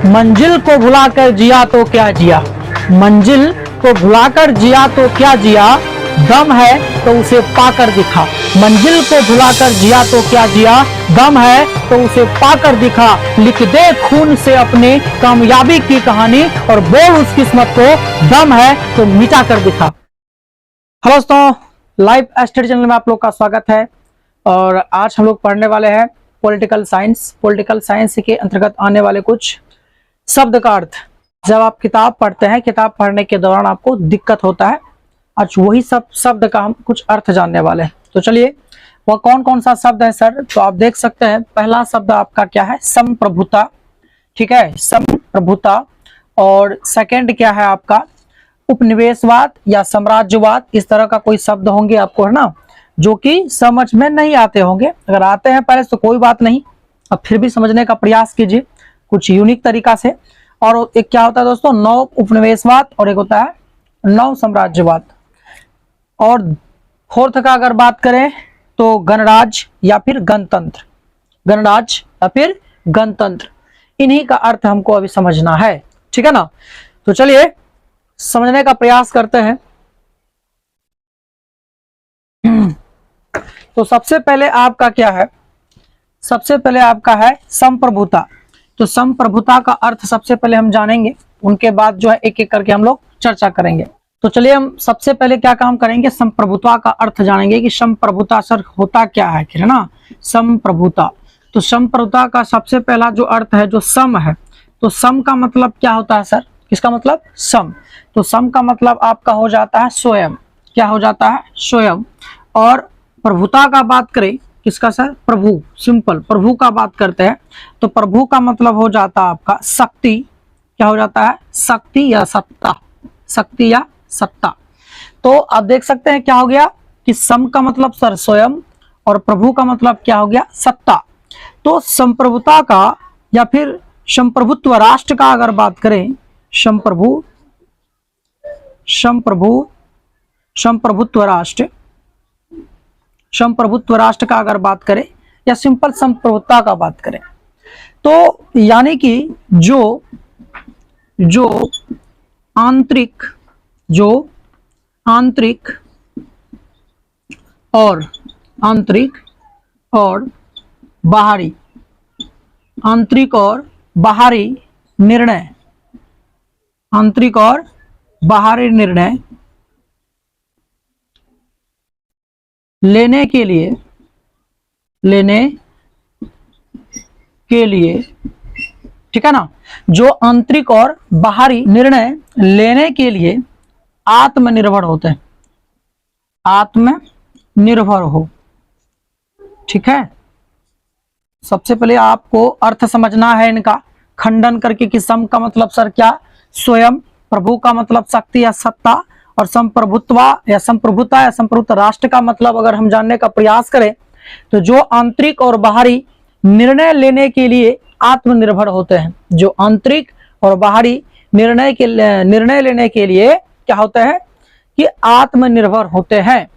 मंजिल को भुलाकर जिया तो क्या जिया, मंजिल को भुलाकर जिया तो क्या जिया, दम है तो उसे पाकर दिखा। मंजिल को भुलाकर जिया तो क्या जिया, दम है तो उसे पाकर दिखा। लिख दे खून से अपने कामयाबी की कहानी और बोल उस किस्मत को, दम है तो मिटा कर दिखा। हेलो दोस्तों, लाइव स्टडी चैनल में आप लोग का स्वागत है। और आज हम लोग पढ़ने वाले हैं पॉलिटिकल साइंस। पॉलिटिकल साइंस के अंतर्गत आने वाले कुछ शब्द का अर्थ। जब आप किताब पढ़ते हैं, किताब पढ़ने के दौरान आपको दिक्कत होता है, आज वही सब शब्द का हम कुछ अर्थ जानने वाले हैं। तो चलिए, वह कौन कौन सा शब्द है सर? तो आप देख सकते हैं, पहला शब्द आपका क्या है? संप्रभुता। ठीक है, संप्रभुता। और सेकंड क्या है आपका? उपनिवेशवाद या साम्राज्यवाद। इस तरह का कोई शब्द होंगे आपको, है ना, जो कि समझ में नहीं आते होंगे। अगर आते हैं पहले तो कोई बात नहीं, अब फिर भी समझने का प्रयास कीजिए कुछ यूनिक तरीका से। और एक क्या होता है दोस्तों? नव उपनिवेशवाद, और एक होता है नव साम्राज्यवाद। और फोर्थ का अगर बात करें तो गणराज्य या फिर गणतंत्र। गणराज्य या फिर गणतंत्र, इन्हीं का अर्थ हमको अभी समझना है। ठीक है ना? तो चलिए समझने का प्रयास करते हैं। तो सबसे पहले आपका क्या है? सबसे पहले आपका है संप्रभुता। तो संप्रभुता का अर्थ सबसे पहले हम जानेंगे, उनके बाद जो है एक एक करके हम लोग चर्चा करेंगे। तो चलिए हम सबसे पहले क्या काम करेंगे? संप्रभुता का अर्थ जानेंगे कि संप्रभुता सर होता क्या है, है ना? संप्रभुता। तो संप्रभुता का सबसे पहला जो अर्थ है, जो सम है, तो सम का मतलब क्या होता है सर? किसका मतलब? सम। तो सम का मतलब आपका हो जाता है स्वयं। क्या हो जाता है? स्वयं। और प्रभुता का बात करें, किसका सर? प्रभु। सिंपल, प्रभु का बात करते हैं तो प्रभु का मतलब हो जाता है आपका शक्ति। क्या हो जाता है? शक्ति या सत्ता। शक्ति या सत्ता। तो आप देख सकते हैं क्या हो गया कि सम का मतलब सर स्वयं, और प्रभु का मतलब क्या हो गया? सत्ता। तो संप्रभुता का या फिर संप्रभुत्व राष्ट्र का अगर बात करें, संप्रभुत्व राष्ट्र का अगर बात करें या सिंपल संप्रभुता का बात करें, तो यानी कि जो आंतरिक और बाहरी, आंतरिक और बाहरी निर्णय लेने के लिए, ठीक है ना, जो आंतरिक और बाहरी निर्णय लेने के लिए आत्मनिर्भर होते हैं। आत्मनिर्भर हो। ठीक है, सबसे पहले आपको अर्थ समझना है इनका, खंडन करके कि सम का मतलब सर क्या? स्वयं। प्रभु का मतलब शक्ति या सत्ता। और संप्रभुत्व या संप्रभुत्व राष्ट्र का मतलब अगर हम जानने का प्रयास करें तो जो आंतरिक और बाहरी निर्णय लेने के लिए आत्मनिर्भर होते हैं। जो आंतरिक और बाहरी निर्णय लेने के लिए क्या होते हैं? कि आत्मनिर्भर होते हैं।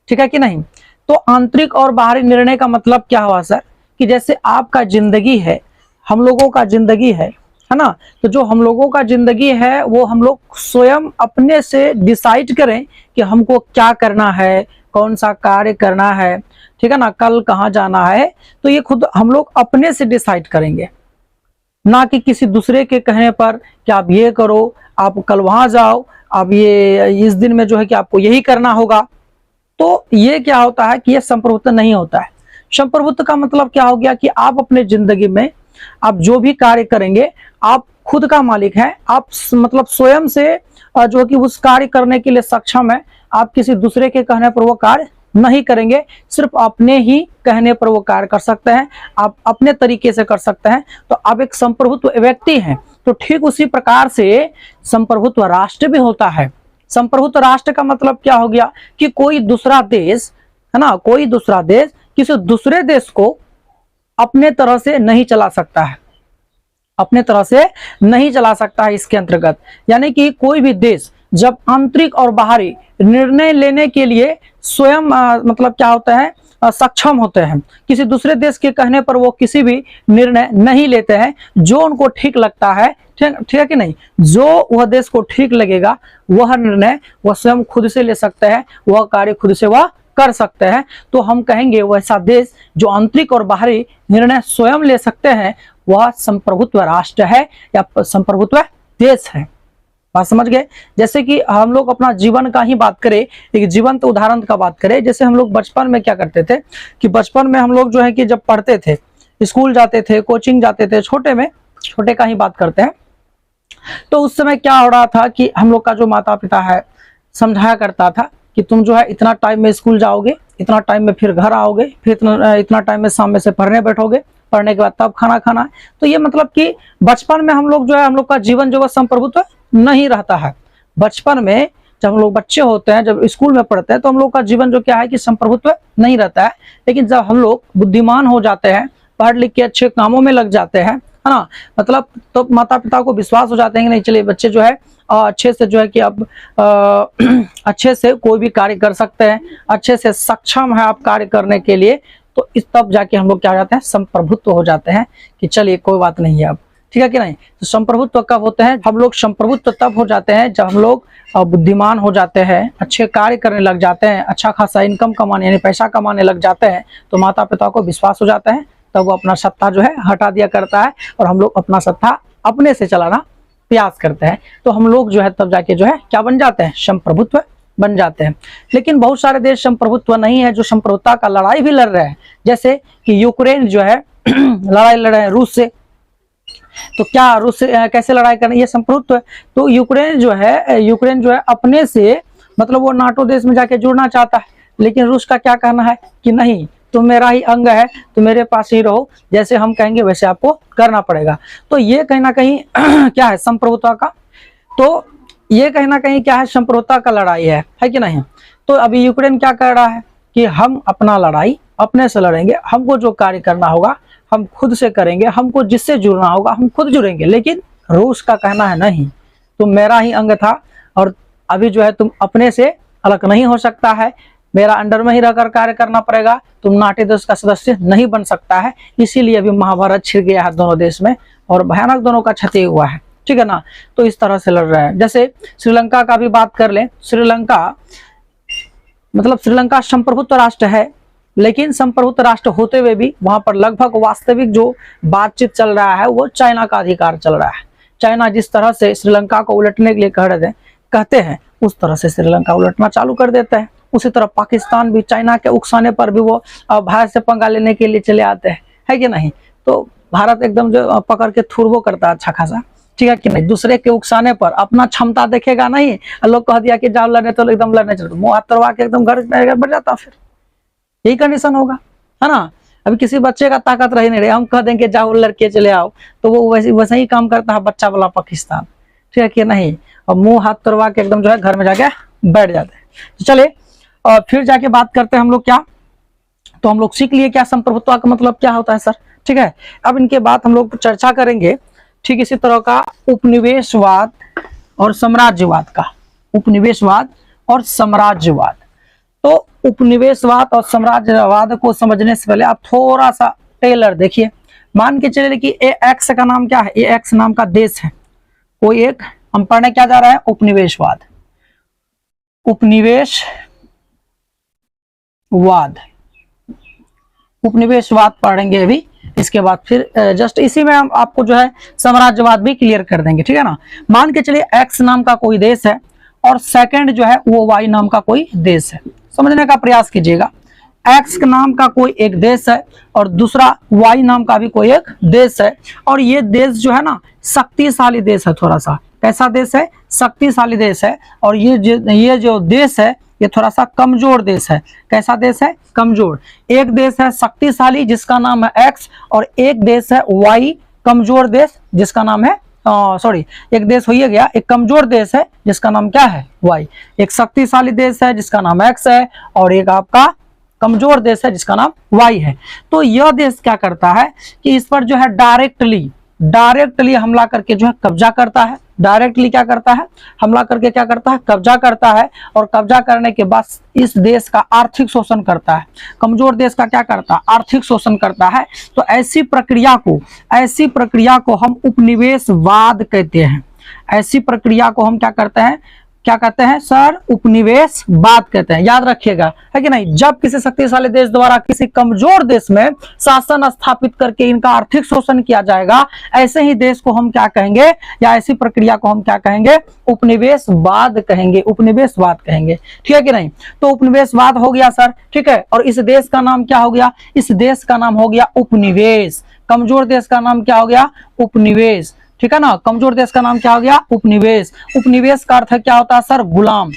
ठीक है कि नहीं? तो आंतरिक और बाहरी निर्णय का मतलब क्या हुआ सर? कि जैसे आपका जिंदगी है, हम लोगों का जिंदगी है ना, तो जो हम लोगों का जिंदगी है वो हम लोग स्वयं अपने से डिसाइड करें कि हमको क्या करना है, कौन सा कार्य करना है, ठीक है ना, कल कहाँ जाना है, तो ये खुद हम लोग अपने से डिसाइड करेंगे, ना कि किसी दूसरे के कहने पर कि आप ये करो, आप कल वहां जाओ, आप ये इस दिन में जो है कि आपको यही करना होगा। तो ये क्या होता है कि ये संप्रभुत्व नहीं होता है। संप्रभुत्व का मतलब क्या हो गया कि आप अपने जिंदगी में आप जो भी कार्य करेंगे आप खुद का मालिक हैं। आप मतलब स्वयं से जो कि उस कार्य करने के लिए सक्षम है। आप किसी दूसरे के कहने पर वो कार्य नहीं करेंगे, सिर्फ अपने ही कहने पर वो कार्य कर सकते हैं, आप अपने तरीके से कर सकते हैं। तो आप एक संप्रभुत्व व्यक्ति हैं। तो ठीक उसी प्रकार से संप्रभुत्व राष्ट्र भी होता है। संप्रभुत्व राष्ट्र का मतलब क्या हो गया कि कोई दूसरा देश, है ना, कोई दूसरा देश किसी दूसरे देश को अपने तरह से नहीं चला सकता है, अपने तरह से नहीं चला सकता है इसके अंतर्गत। यानी कि कोई भी देश जब आंतरिक और बाहरी निर्णय लेने के लिए स्वयं मतलब क्या होता है, सक्षम होते हैं। किसी दूसरे देश के कहने पर वो किसी भी निर्णय नहीं लेते हैं, जो उनको ठीक लगता है, ठीक है कि नहीं, जो वह देश को ठीक लगेगा वह निर्णय वह स्वयं खुद से ले सकते हैं, वह कार्य खुद से वह कर सकते हैं। तो हम कहेंगे वैसा देश जो आंतरिक और बाहरी निर्णय स्वयं ले सकते हैं वह संप्रभुत्व राष्ट्र है या संप्रभुत्व देश है। बात समझ गए। जैसे कि हम लोग अपना जीवन का ही बात करें, एक जीवंत उदाहरण का बात करें, जैसे हम लोग बचपन में क्या करते थे कि बचपन में हम लोग जो है कि जब पढ़ते थे, स्कूल जाते थे, कोचिंग जाते थे, छोटे का ही बात करते हैं, तो उस समय क्या हो रहा था कि हम लोग का जो माता पिता है समझाया करता था कि तुम जो है इतना टाइम में स्कूल जाओगे, इतना टाइम में फिर घर आओगे, फिर इतना टाइम में शाम में से पढ़ने बैठोगे, पढ़ने के बाद तब खाना खाना है। तो ये मतलब कि बचपन में हम लोग जो है हम लोग का जीवन जो है संप्रभुत्व नहीं रहता है। बचपन में जब हम लोग बच्चे होते हैं, जब स्कूल में पढ़ते हैं, तो हम लोग का जीवन जो क्या है कि संप्रभुत्व नहीं रहता है। लेकिन जब हम लोग बुद्धिमान हो जाते हैं, पढ़ लिख के अच्छे कामों में लग जाते हैं, है ना, मतलब तो माता पिता को विश्वास हो जाते हैं कि नहीं चलिए बच्चे जो है अच्छे से जो है कि अब अच्छे से कोई भी कार्य कर सकते हैं, अच्छे से सक्षम है आप कार्य करने के लिए। तो इस तब जाके हम लोग क्या हो जाते हैं, संप्रभुत्व हो जाते हैं कि चलिए कोई बात नहीं है अब, ठीक है कि नहीं। तो संप्रभुत्व कब होते हैं, हम लोग संप्रभुत्व तब हो जाते हैं जब हम लोग बुद्धिमान हो जाते हैं, अच्छे कार्य करने लग जाते हैं, अच्छा खासा इनकम कमाने यानी पैसा कमाने लग जाते हैं। तो माता पिता को विश्वास हो जाता है, तब वो अपना सत्ता जो है हटा दिया करता है और हम लोग अपना सत्ता अपने से चलाना प्रयास करते हैं। तो हम लोग जो है तब जाके जो है क्या बन जाते हैं, संप्रभुत्व बन जाते हैं। लेकिन बहुत सारे देश संप्रभुत्व नहीं है, जो संप्रभुत्ता का लड़ाई भी लड़ रहे हैं, जैसे कि यूक्रेन जो है लड़ाई लड़ रहे हैं रूस से। तो क्या रूस से कैसे लड़ाई करनी, ये संप्रभुत्व है। तो यूक्रेन जो है अपने से मतलब वो नाटो देश में जाके जुड़ना चाहता है, लेकिन रूस का क्या कहना है कि नहीं तुम मेरा ही अंग है, तुम मेरे पास ही रहो, जैसे हम कहेंगे वैसे आपको करना पड़ेगा। तो ये कहीं ना कहीं क्या है संप्रभुत्व का, तो ये कहीं ना कहीं क्या है संप्रभुत्व का लड़ाई है कि नहीं। तो अभी यूक्रेन क्या कर रहा है कि हम अपना लड़ाई अपने से लड़ेंगे, हमको जो कार्य करना होगा हम खुद से करेंगे, हमको जिससे जुड़ना होगा हम खुद जुड़ेंगे। लेकिन रूस का कहना है नहीं तुम मेरा ही अंग था और अभी जो है तुम अपने से अलग नहीं हो सकता है, मेरा अंडर में ही रहकर कार्य करना पड़ेगा, तुम नाटो देश का सदस्य नहीं बन सकता है। इसीलिए अभी महाभारत छिड़ गया है दोनों देश में और भयानक दोनों का क्षति हुआ है, ठीक है ना। तो इस तरह से लड़ रहे हैं। जैसे श्रीलंका का भी बात कर लें, श्रीलंका संप्रभुत्व राष्ट्र है, लेकिन संप्रभुत्व राष्ट्र होते हुए भी वहां पर लगभग वास्तविक जो बातचीत चल रहा है वो चाइना का अधिकार चल रहा है। चाइना जिस तरह से श्रीलंका को उलटने के लिए कहते हैं उस तरह से श्रीलंका उलटना चालू कर देता है। उसी तरह पाकिस्तान भी चाइना के उकसाने पर भी वो भारत से पंगा लेने के लिए चले आते हैं, है कि नहीं। तो भारत एकदम जो पकड़ के थुरबो करता है अच्छा खासा, ठीक है कि नहीं। दूसरे के उकसाने पर अपना क्षमता देखेगा नहीं, लोग कह दिया कि जाओ लड़ने तो एकदम लड़ने चलो, मुँह हाथ तरवा के एकदम घर बढ़ जाता, फिर यही कंडीशन होगा, है ना। अभी किसी बच्चे का ताकत रही नहीं रही, हम कह देंगे जाओ लड़के चले आओ, तो वो वैसे ही काम करता है बच्चा वाला पाकिस्तान, ठीक है कि नहीं। और मुंह हाथ तरवा के एकदम जो है घर में जाके बैठ जाते हैं। तो चले और फिर जाके बात करते हैं हम लोग क्या, तो हम लोग सीख लिए क्या संप्रभुत्व का मतलब क्या होता है सर, ठीक है। अब इनके बाद हम लोग चर्चा करेंगे ठीक इसी तरह का उपनिवेशवाद और साम्राज्यवाद का, उपनिवेशवाद और साम्राज्यवाद। तो उपनिवेशवाद और साम्राज्यवाद को समझने से पहले आप थोड़ा सा टेलर देखिए। मान के चलिए कि ए एक्स का नाम क्या है, ए एक्स नाम का देश है, कोई एक हम पढ़ने क्या जा रहा है उपनिवेशवाद, उपनिवेशवाद पढ़ेंगे अभी। इसके बाद फिर जस्ट इसी में हम आपको जो है साम्राज्यवाद भी क्लियर कर देंगे, ठीक है ना। मान के चलिए एक्स नाम का कोई देश है और सेकंड जो है वो वाई नाम का कोई देश है। समझने का प्रयास कीजिएगा, एक्स के नाम का कोई एक देश है और दूसरा वाई नाम का भी कोई एक देश है, और ये देश जो है ना शक्तिशाली देश है, थोड़ा सा कैसा देश है, शक्तिशाली देश है। और ये जो देश है ये थोड़ा सा कमजोर देश है। कैसा देश है, कमजोर। एक देश है शक्तिशाली जिसका नाम है एक्स, और एक देश है वाई कमजोर देश जिसका नाम है एक देश हो गया, एक कमजोर देश है जिसका नाम क्या है वाई। एक शक्तिशाली देश है जिसका नाम एक्स है और एक आपका कमजोर देश है जिसका नाम वाई है। तो यह देश क्या करता है कि इस पर जो है डायरेक्टली डायरेक्टली हमला करके जो है कब्जा करता है। डायरेक्टली क्या करता है, हमला करके क्या करता है, कब्जा करता है। और कब्जा करने के बाद इस देश का आर्थिक शोषण करता है। कमजोर देश का क्या करता है, आर्थिक शोषण करता है। तो ऐसी प्रक्रिया को हम उपनिवेशवाद कहते हैं। ऐसी प्रक्रिया को हम क्या कहते हैं सर, उपनिवेशवाद कहते हैं। याद रखिएगा, है कि नहीं। जब किसी शक्तिशाली देश द्वारा किसी कमजोर देश में शासन स्थापित करके इनका आर्थिक शोषण किया जाएगा, ऐसे ही देश को हम क्या कहेंगे, या ऐसी प्रक्रिया को हम क्या कहेंगे, उपनिवेशवाद कहेंगे। उपनिवेशवाद कहेंगे, ठीक है कि नहीं। तो उपनिवेशवाद हो गया सर, ठीक है। और इस देश का नाम क्या हो गया, इस देश का नाम हो गया उपनिवेश। कमजोर देश का नाम क्या हो गया, उपनिवेश, ठीक है ना। कमजोर देश का नाम क्या हो गया, उपनिवेश। उपनिवेश का अर्थ क्या होता है सर, गुलाम।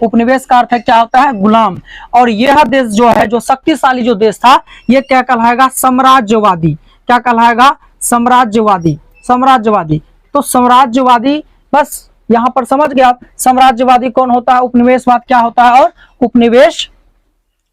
उपनिवेश का अर्थ क्या होता है, गुलाम। और यह देश जो है, जो शक्तिशाली जो देश था, ये क्या कहलाएगा, साम्राज्यवादी। क्या कहलाएगा, साम्राज्यवादी। साम्राज्यवादी, तो साम्राज्यवादी, बस यहां पर समझ गया आप। साम्राज्यवादी कौन होता है, उपनिवेशवाद क्या होता है, और उपनिवेश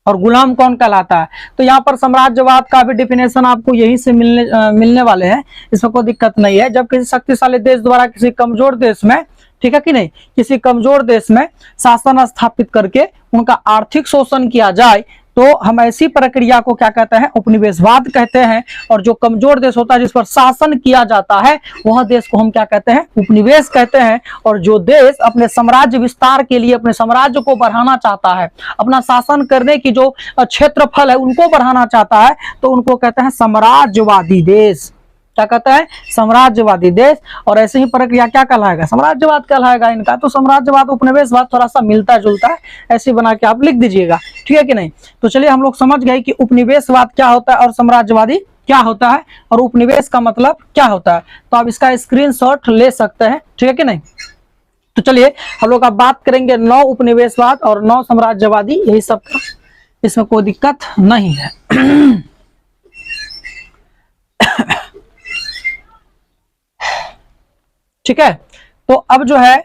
और गुलाम कौन कहलाता है। तो यहाँ पर साम्राज्यवाद का भी डिफिनेशन आपको यहीं से मिलने वाले हैं, इसमें कोई दिक्कत नहीं है। जब किसी शक्तिशाली देश द्वारा किसी कमजोर देश में, ठीक है कि नहीं, किसी कमजोर देश में शासन स्थापित करके उनका आर्थिक शोषण किया जाए, तो हम ऐसी प्रक्रिया को क्या कहते हैं, उपनिवेशवाद कहते हैं। और जो कमजोर देश होता है, जिस पर शासन किया जाता है, वह देश को हम क्या कहते हैं, उपनिवेश कहते हैं। और जो देश अपने साम्राज्य विस्तार के लिए अपने साम्राज्य को बढ़ाना चाहता है, अपना शासन करने की जो क्षेत्रफल है उनको बढ़ाना चाहता है, तो उनको कहते हैं साम्राज्यवादी देश। क्या कहता है, साम्राज्यवादी देश। और ऐसे ही प्रक्रिया क्या कहलाएगा, साम्राज्यवाद कहलाएगा इनका। तो साम्राज्यवाद उपनिवेशवाद थोड़ा सा मिलता जुलता है, ऐसे बना के आप लिख दीजिएगा, ठीक है कि नहीं। तो चलिए हम लोग समझ गए कि उपनिवेशवाद क्या होता है और साम्राज्यवादी क्या होता है, और उपनिवेश का मतलब क्या होता है। तो आप इसका स्क्रीनशॉट ले सकते हैं, ठीक है कि नहीं। तो चलिए हम लोग अब बात करेंगे 9 उपनिवेशवाद और 9 साम्राज्यवादी, यही सब का, इसमें कोई दिक्कत नहीं है। ठीक है। तो अब जो है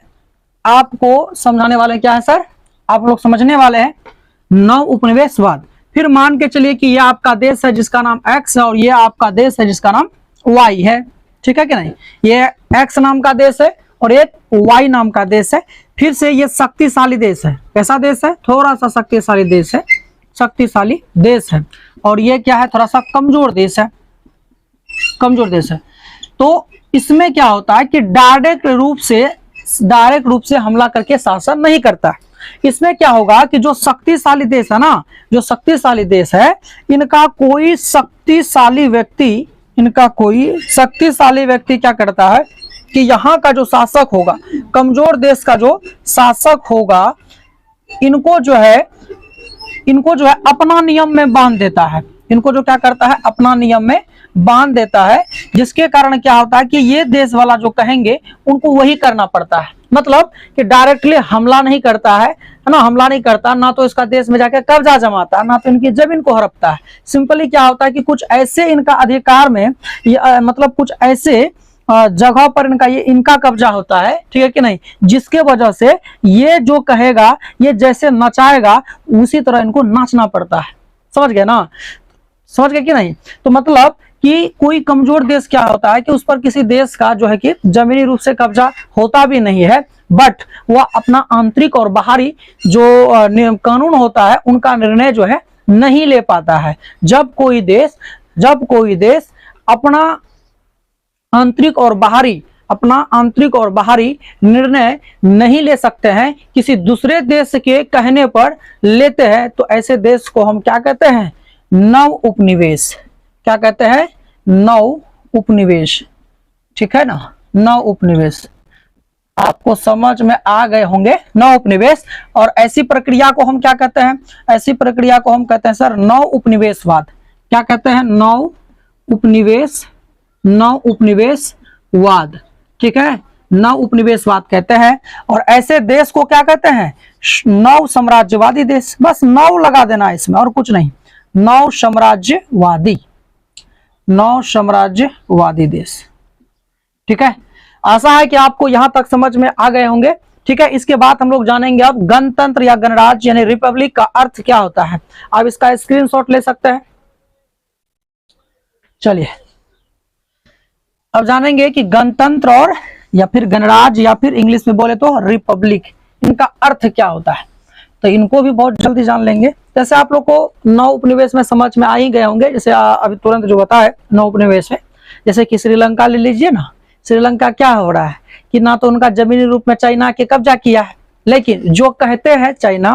आपको समझाने वाले क्या है सर, आप लोग समझने वाले हैं 9 उपनिवेशवाद। फिर मान के चलिए कि ये आपका देश है जिसका नाम एक्स है, और ये आपका देश है जिसका नाम वाई है, ठीक है कि नहीं। ये एक्स नाम का देश है और एक वाई नाम का देश है। फिर से ये शक्तिशाली देश है। कैसा देश है, थोड़ा सा शक्तिशाली देश है, शक्तिशाली देश है। और ये क्या है, थोड़ा सा कमजोर देश है, कमजोर देश है। तो इसमें क्या होता है कि डायरेक्ट रूप से हमला करके शासन नहीं करता है। इसमें क्या होगा कि जो शक्तिशाली देश है ना, जो शक्तिशाली देश है, इनका कोई शक्तिशाली व्यक्ति क्या करता है कि यहाँ का जो शासक होगा, कमजोर देश का जो शासक होगा, इनको जो है अपना नियम में बांध देता है। इनको जो क्या करता है, अपना नियम में बांध देता है, जिसके कारण क्या होता है कि ये देश वाला जो कहेंगे उनको वही करना पड़ता है। मतलब कि डायरेक्टली हमला नहीं करता है ना, हमला नहीं करता ना, तो इसका देश में जाके कब्जा जमाता है, ना तो इनकी जमीन को हड़पता है। सिंपली क्या होता है कि कुछ ऐसे इनका अधिकार में, मतलब कुछ ऐसे जगह पर इनका कब्जा होता है, ठीक है कि नहीं, जिसके वजह से ये जो कहेगा, ये जैसे नचाएगा उसी तरह इनको नाचना पड़ता है। समझ गए ना, समझ गए कि नहीं। तो मतलब कि कोई कमजोर देश क्या होता है कि उस पर किसी देश का जो है कि जमीनी रूप से कब्जा होता भी नहीं है, बट वह अपना आंतरिक और बाहरी जो कानून होता है उनका निर्णय जो है नहीं ले पाता है। जब कोई देश अपना आंतरिक और बाहरी निर्णय नहीं ले सकते हैं, किसी दूसरे देश के कहने पर लेते हैं, तो ऐसे देश को हम क्या कहते हैं, नव उपनिवेश। क्या कहते हैं, नव उपनिवेश, ठीक है ना, नव उपनिवेश। आपको समझ में आ गए होंगे नव उपनिवेश। और ऐसी प्रक्रिया को हम क्या कहते हैं, ऐसी प्रक्रिया को हम कहते हैं सर नव उपनिवेशवाद। क्या कहते हैं, नव उपनिवेशवाद, ठीक है, नव उपनिवेशवाद कहते हैं। और ऐसे देश को क्या कहते हैं, नव साम्राज्यवादी देश। बस नव लगा देना इसमें और कुछ नहीं, नव साम्राज्यवादी देश, ठीक है। आशा है कि आपको यहां तक समझ में आ गए होंगे, ठीक है। इसके बाद हम लोग जानेंगे अब गणतंत्र या गणराज्य यानी रिपब्लिक का अर्थ क्या होता है। आप इसका स्क्रीनशॉट ले सकते हैं। चलिए अब जानेंगे कि गणतंत्र और या फिर गणराज्य या फिर इंग्लिश में बोले तो रिपब्लिक, इनका अर्थ क्या होता है। तो इनको भी बहुत जल्दी जान लेंगे। जैसे आप लोग को 9 उपनिवेश में समझ में आ ही गए होंगे, जैसे अभी तुरंत जो बताया 9 उपनिवेश है। जैसे कि श्रीलंका ले लीजिए ना, श्रीलंका क्या हो रहा है कि ना तो उनका जमीनी रूप में चाइना के कब्जा किया है, लेकिन जो कहते हैं चाइना,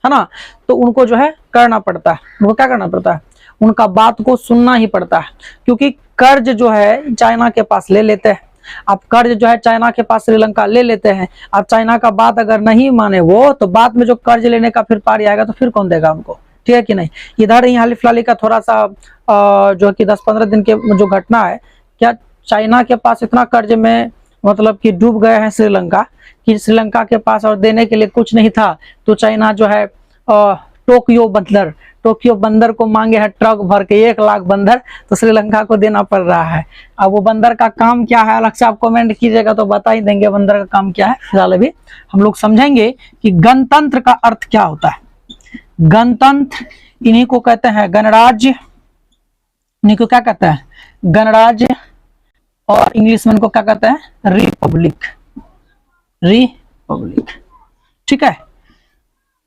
है ना, तो उनको जो है करना पड़ता है। उनको क्या करना पड़ता है, उनका बात को सुनना ही पड़ता है, क्योंकि कर्ज जो है चाइना के पास ले लेते हैं। अब कर्ज जो है चाइना के पास श्रीलंका ले लेते हैं। अब चाइना का बात अगर नहीं माने वो, तो बाद में जो कर्ज लेने का फिर पारी आएगा तो फिर कौन देगा उनको, ठीक है कि नहीं। इधर ही हाल फिलहाल का थोड़ा सा जो कि 10-15 दिन के जो घटना है, क्या चाइना के पास इतना कर्ज में मतलब कि डूब गए हैं श्रीलंका, कि श्रीलंका के पास और देने के लिए कुछ नहीं था। तो चाइना जो है टोक्यो बंदर को मांगे है ट्रक भर के 1 लाख बंदर, तो श्रीलंका को देना पड़ रहा है। अब वो बंदर का काम क्या है अलग से आप कमेंट कीजिएगा तो बता ही देंगे बंदर का काम क्या है। फिलहाल अभी हम लोग समझेंगे कि गणतंत्र का अर्थ क्या होता है। गणतंत्र इन्हीं को कहते हैं गणराज्य, इन्हीं को क्या कहते हैं गणराज्य, और इंग्लिश में इनको क्या कहते हैं रिपब्लिक, रिपब्लिक, ठीक है।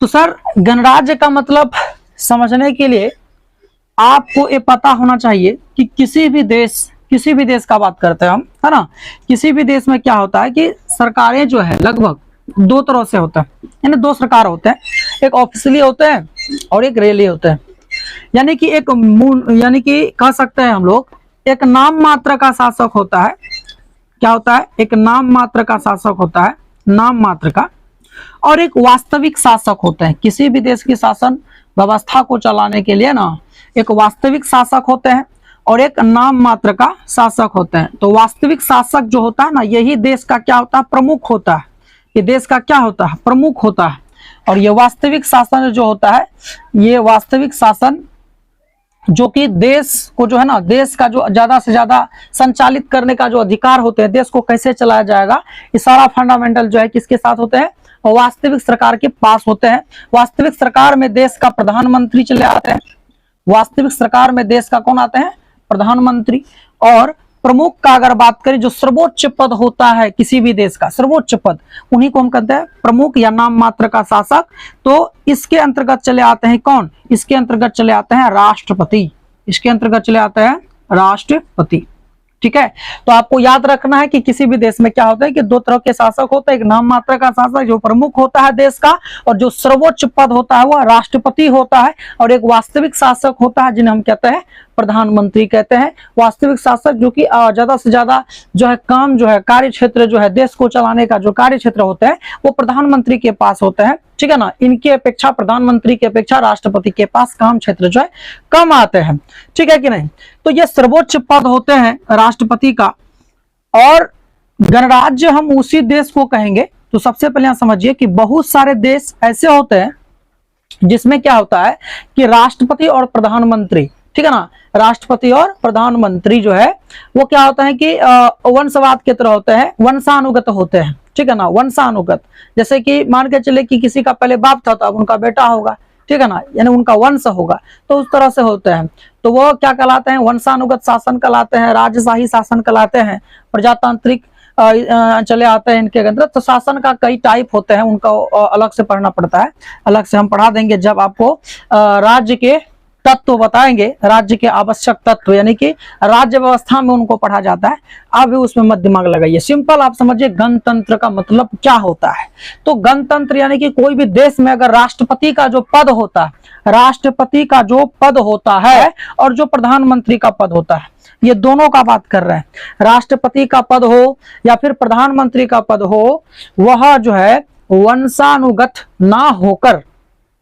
तो सर गणराज्य का मतलब समझने के लिए आपको ये पता होना चाहिए कि किसी भी देश का बात करते हैं हम, है ना, किसी भी देश में क्या होता है कि सरकारें जो है लगभग 2 तरह से होता है, यानी 2 सरकार होते हैं, एक ऑफिशियली होते हैं और एक रियली होते हैं। यानी कि एक यानी कि कह सकते हैं हम लोग एक नाम मात्र का शासक होता है। क्या होता है, एक नाम मात्र का शासक होता है, नाम मात्र का, और एक वास्तविक शासक होते हैं। किसी भी देश की शासन व्यवस्था को चलाने के लिए ना एक वास्तविक शासक होते हैं और एक नाम मात्र का शासक होते हैं। तो वास्तविक शासक जो होता है ना, यही देश का क्या होता है प्रमुख होता है। ये देश का क्या होता है प्रमुख होता है। और ये वास्तविक शासन जो होता है, ये वास्तविक शासन जो कि देश को जो है ना, देश का जो ज्यादा से ज्यादा संचालित करने का जो अधिकार होते हैं, देश को कैसे चलाया जाएगा, ये सारा फंडामेंटल जो है किसके साथ होते हैं, वास्तविक सरकार के पास होते हैं। वास्तविक सरकार में देश का प्रधानमंत्री चले आते हैं। वास्तविक सरकार में देश का कौन आते हैं, प्रधानमंत्री। और प्रमुख का अगर बात करें, जो सर्वोच्च पद होता है किसी भी देश का, सर्वोच्च पद, उन्हीं को हम कहते हैं प्रमुख या नाम मात्र का शासक। तो इसके अंतर्गत चले आते हैं कौन, इसके अंतर्गत चले आते हैं राष्ट्रपति, इसके अंतर्गत चले आते हैं राष्ट्रपति, ठीक है। तो आपको याद रखना है कि किसी भी देश में क्या होता है कि 2 तरह के शासक होते हैं, एक नाम मात्र का शासक जो प्रमुख होता है देश का, और जो सर्वोच्च पद होता है वह राष्ट्रपति होता है, और एक वास्तविक शासक होता है जिन्हें हम कहते हैं प्रधानमंत्री कहते हैं। वास्तविक शासक जो कि ज्यादा से ज्यादा जो है काम जो है कार्य क्षेत्र जो है देश को चलाने का जो कार्य क्षेत्र होता है वो प्रधानमंत्री के पास होता है, ठीक है ना। इनकी अपेक्षा, प्रधानमंत्री की अपेक्षा राष्ट्रपति के पास काम क्षेत्र जो है कम आते हैं, ठीक है कि नहीं। तो ये सर्वोच्च पद होते हैं राष्ट्रपति का। और गणराज्य हम उसी देश को कहेंगे। तो सबसे पहले यहां समझिए कि बहुत सारे देश ऐसे होते हैं जिसमें क्या होता है कि राष्ट्रपति और प्रधानमंत्री, ठीक है ना, राष्ट्रपति और प्रधानमंत्री जो है वो क्या होता है कि वंशवाद के तरह होते हैं, वंशानुगत होते हैं, ठीक है ना, वंशानुगत। जैसे कि मान के चले कि किसी का पहले बाप था तो अब उनका बेटा होगा, ठीक है ना, यानी उनका वंश होगा, तो उस तरह से होते हैं। तो वो क्या कहलाते हैं, वंशानुगत शासन कहलाते हैं, राजशाही शासन कहलाते हैं, प्रजातांत्रिक चले आते हैं इनके अंदर। तो शासन का कई टाइप होते हैं, उनका अलग से पढ़ना पड़ता है, अलग से हम पढ़ा देंगे जब आपको राज्य के तत्व बताएंगे, राज्य के आवश्यक तत्व, यानी कि राज्य व्यवस्था में उनको पढ़ा जाता है। आप भी उसमें मत दिमाग लगाइए, सिंपल आप समझिए गणतंत्र का मतलब क्या होता है। तो गणतंत्र यानी कि कोई भी देश में अगर राष्ट्रपति का जो पद होता है, राष्ट्रपति का जो पद होता है और जो प्रधानमंत्री का पद होता है, ये दोनों का बात कर रहे हैं। राष्ट्रपति का पद हो या फिर प्रधानमंत्री का पद हो, वह जो है वंशानुगत ना होकर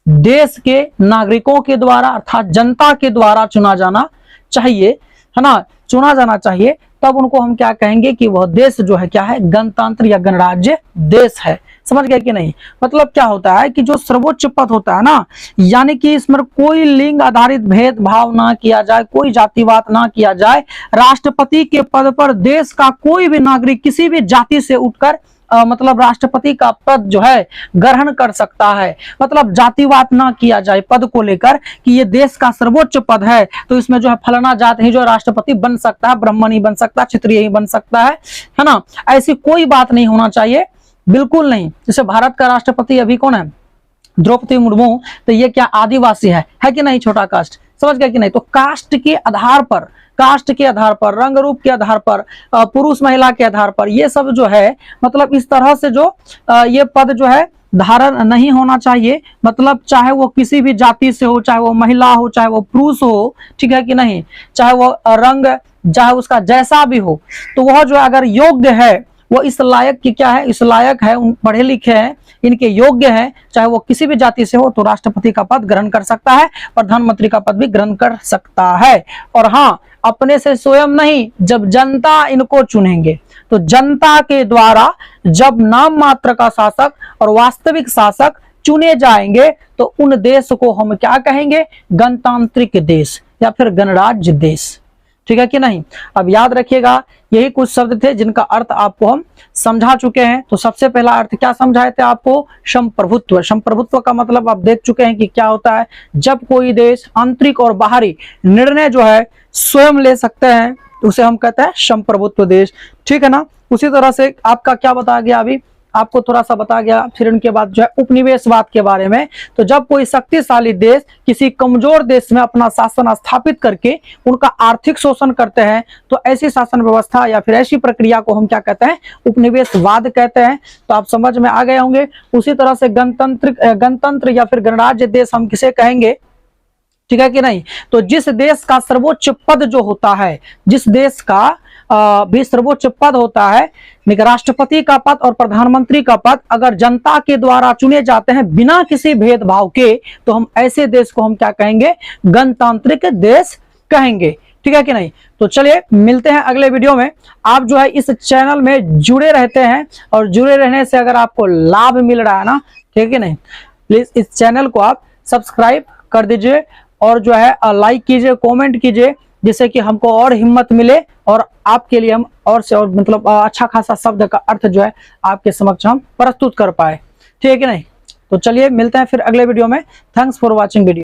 देश के नागरिकों के द्वारा अर्थात जनता के द्वारा चुना जाना चाहिए, है ना, चुना जाना चाहिए। तब उनको हम क्या कहेंगे कि वह देश जो है क्या है, गणतंत्र या गणराज्य देश है। समझ गए कि नहीं। मतलब क्या होता है कि जो सर्वोच्च पद होता है ना, यानी कि इसमें कोई लिंग आधारित भेदभाव ना किया जाए, कोई जातिवाद ना किया जाए। राष्ट्रपति के पद पर देश का कोई भी नागरिक किसी भी जाति से उठकर मतलब राष्ट्रपति का पद जो है ग्रहण कर सकता है। मतलब जातिवाद ना किया जाए पद को लेकर कि ये देश का सर्वोच्च पद है तो इसमें जो है फलाना जात ही जो राष्ट्रपति बन सकता है, ब्राह्मण ही बन सकता है, क्षत्रिय ही बन सकता है ना। ऐसी कोई बात नहीं होना चाहिए, बिल्कुल नहीं। जैसे भारत का राष्ट्रपति अभी कौन है, द्रौपदी मुर्मू, तो ये क्या आदिवासी है कि नहीं, छोटा कास्ट, समझ गया कि नहीं। तो कास्ट के आधार पर, कास्ट के आधार पर, रंग रूप के आधार पर, पुरुष महिला के आधार पर, ये सब जो है मतलब इस तरह से जो ये पद जो है धारण नहीं होना चाहिए। मतलब चाहे वो किसी भी जाति से हो, चाहे वो महिला हो, चाहे वो पुरुष हो, ठीक है कि नहीं, चाहे वो रंग, चाहे उसका जैसा भी हो, तो वह जो अगर योग्य है, वो इस लायक की क्या है, इस लायक है, उन पढ़े लिखे हैं, इनके योग्य हैं, चाहे वो किसी भी जाति से हो, तो राष्ट्रपति का पद ग्रहण कर सकता है, प्रधानमंत्री का पद भी ग्रहण कर सकता है। और हाँ, अपने से स्वयं नहीं, जब जनता इनको चुनेंगे तो जनता के द्वारा जब नाम मात्र का शासक और वास्तविक शासक चुने जाएंगे तो उन देश को हम क्या कहेंगे, गणतांत्रिक देश या फिर गणराज्य देश, ठीक है कि नहीं। अब याद रखिएगा, यही कुछ शब्द थे जिनका अर्थ आपको हम समझा चुके हैं। तो सबसे पहला अर्थ क्या समझाए थे आपको, संप्रभुत्व। संप्रभुत्व का मतलब आप देख चुके हैं कि क्या होता है, जब कोई देश आंतरिक और बाहरी निर्णय जो है स्वयं ले सकते हैं उसे हम कहते हैं संप्रभुत्व देश, ठीक है ना। उसी तरह से आपका क्या बताया गया, अभी आपको थोड़ा सा बता गया, फिर उनके बाद जो है उपनिवेशवाद के बारे में। तो जब कोई शक्तिशाली देश किसी कमजोर देश में अपना शासन स्थापित करके उनका आर्थिक शोषण करते हैं तो ऐसी शासन व्यवस्था या फिर ऐसी प्रक्रिया को हम क्या कहते हैं, उपनिवेशवाद कहते हैं। तो आप समझ में आ गए होंगे। उसी तरह से गणतंत्र या फिर गणराज्य देश हम किसे कहेंगे, ठीक है कि नहीं। तो जिस देश का सर्वोच्च पद जो होता है, जिस देश का भी सर्वोच्च पद होता है, राष्ट्रपति का पद और प्रधानमंत्री का पद अगर जनता के द्वारा चुने जाते हैं बिना किसी भेदभाव के, तो हम ऐसे देश को हम क्या कहेंगे, गणतांत्रिक देश कहेंगे, ठीक है कि नहीं। तो चलिए मिलते हैं अगले वीडियो में। आप जो है इस चैनल में जुड़े रहते हैं और जुड़े रहने से अगर आपको लाभ मिल रहा है ना, ठीक है कि नहीं, प्लीज इस चैनल को आप सब्सक्राइब कर दीजिए और जो है लाइक कीजिए, कमेंट कीजिए, जिससे कि हमको और हिम्मत मिले और आपके लिए हम और से और मतलब अच्छा खासा शब्द का अर्थ जो है आपके समक्ष हम प्रस्तुत कर पाए, ठीक है कि नहीं। तो चलिए मिलते हैं फिर अगले वीडियो में। Thanks for watching video.